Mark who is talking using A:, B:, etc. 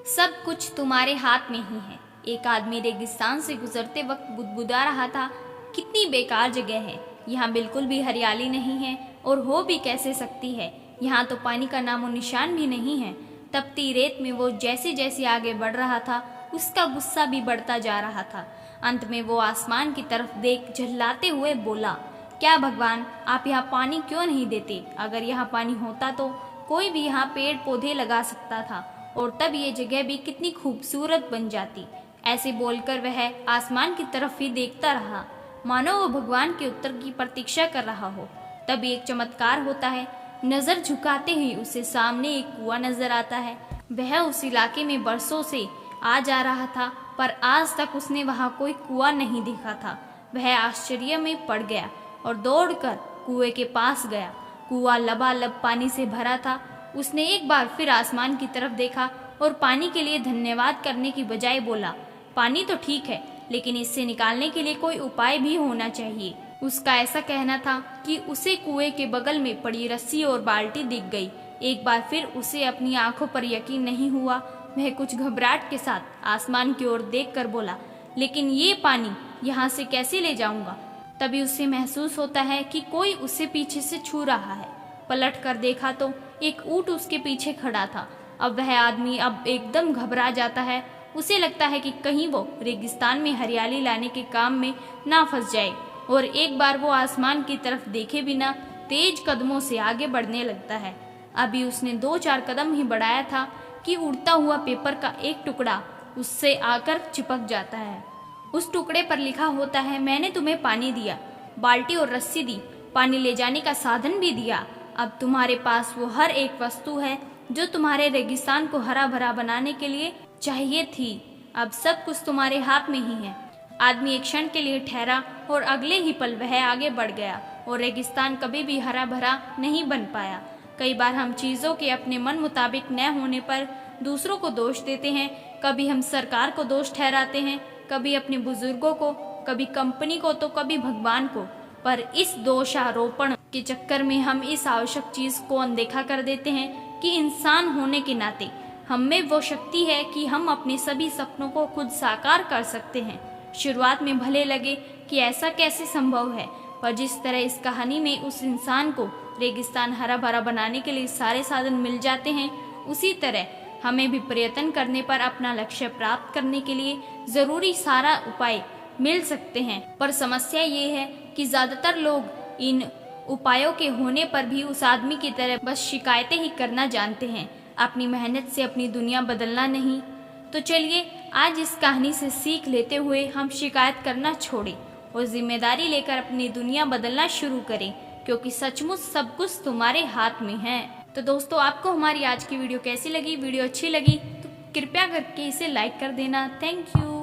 A: सब कुछ तुम्हारे हाथ में ही है। एक आदमी रेगिस्तान से गुजरते वक्त बुदबुदा रहा था, कितनी बेकार जगह है, यहाँ बिल्कुल भी हरियाली नहीं है और हो भी कैसे सकती है, यहाँ तो पानी का नामो निशान भी नहीं है। तपती रेत में वो जैसे जैसे आगे बढ़ रहा था, उसका गुस्सा भी बढ़ता जा रहा था। अंत में वो आसमान की तरफ देख झल्लाते हुए बोला, क्या भगवान, आप यहाँ पानी क्यों नहीं देते? अगर यहाँ पानी होता तो कोई भी यहाँ पेड़ पौधे लगा सकता था और तब ये जगह भी कितनी खूबसूरत बन जाती। ऐसे बोलकर वह आसमान की तरफ ही देखता रहा, मानो वो भगवान के उत्तर की प्रतीक्षा कर रहा हो। तभी एक चमत्कार होता है। नजर झुकाते ही उसे सामने एक कुआं नजर आता है। वह उस इलाके में बरसों से आ जा रहा था, पर आज तक उसने वहां कोई कुआं नहीं देखा था। वह आश्चर्य में पड़ गया और दौड़कर कुएं के पास गया। कुआं लबालब पानी से भरा था। उसने एक बार फिर आसमान की तरफ देखा और पानी के लिए धन्यवाद करने की बजाय बोला, पानी तो ठीक है, लेकिन इससे निकालने के लिए कोई उपाय भी होना चाहिए। उसका ऐसा कहना था कि उसे कुएं के बगल में पड़ी रस्सी और बाल्टी दिख गई। एक बार फिर उसे अपनी आंखों पर यकीन नहीं हुआ। वह कुछ घबराहट के साथ आसमान की ओर देखकर बोला, लेकिन ये पानी यहाँ से कैसे ले जाऊंगा? तभी उसे महसूस होता है कि कोई उसे पीछे से छू रहा है। पलट कर देखा तो एक ऊंट उसके पीछे खड़ा था। अब वह आदमी अब एकदम घबरा जाता है। उसे लगता है कि कहीं वो रेगिस्तान में हरियाली लाने के काम में ना फंस जाए, और एक बार वो आसमान की तरफ देखे बिना तेज कदमों से आगे बढ़ने लगता है। अभी उसने 2-4 कदम ही बढ़ाया था कि उड़ता हुआ पेपर का एक टुकड़ा उससे आकर चिपक जाता है। उस टुकड़े पर लिखा होता है, मैंने तुम्हें पानी दिया, बाल्टी और रस्सी दी, पानी ले जाने का साधन भी दिया। अब तुम्हारे पास वो हर एक वस्तु है जो तुम्हारे रेगिस्तान को हरा भरा बनाने के लिए चाहिए थी। अब सब कुछ तुम्हारे हाथ में ही है। आदमी एक क्षण के लिए ठहरा और अगले ही पल वह आगे बढ़ गया और रेगिस्तान कभी भी हरा भरा नहीं बन पाया। कई बार हम चीजों के अपने मन मुताबिक न होने पर दूसरों को दोष देते हैं। कभी हम सरकार को दोष ठहराते हैं, कभी अपने बुजुर्गों को, कभी कंपनी को, तो कभी भगवान को। पर इस दोषारोपण के चक्कर में हम इस आवश्यक चीज को अनदेखा कर देते हैं कि इंसान होने के नाते हम में वो शक्ति है कि हम अपने सभी सपनों को खुद साकार कर सकते हैं। शुरुआत में भले लगे कि ऐसा कैसे संभव है, पर जिस तरह इस कहानी में उस इंसान को रेगिस्तान हरा भरा बनाने के लिए सारे साधन मिल जाते हैं, उसी तरह हमें भी प्रयत्न करने पर अपना लक्ष्य प्राप्त करने के लिए जरूरी सारा उपाय मिल सकते हैं। पर समस्या ये है कि ज्यादातर लोग इन उपायों के होने पर भी उस आदमी की तरह बस शिकायतें ही करना जानते हैं, अपनी मेहनत से अपनी दुनिया बदलना नहीं। तो चलिए आज इस कहानी से सीख लेते हुए हम शिकायत करना छोड़ें और जिम्मेदारी लेकर अपनी दुनिया बदलना शुरू करें, क्योंकि सचमुच सब कुछ तुम्हारे हाथ में है। तो दोस्तों, आपको हमारी आज की वीडियो कैसी लगी? वीडियो अच्छी लगी तो कृपया करके इसे लाइक कर देना। Thank you.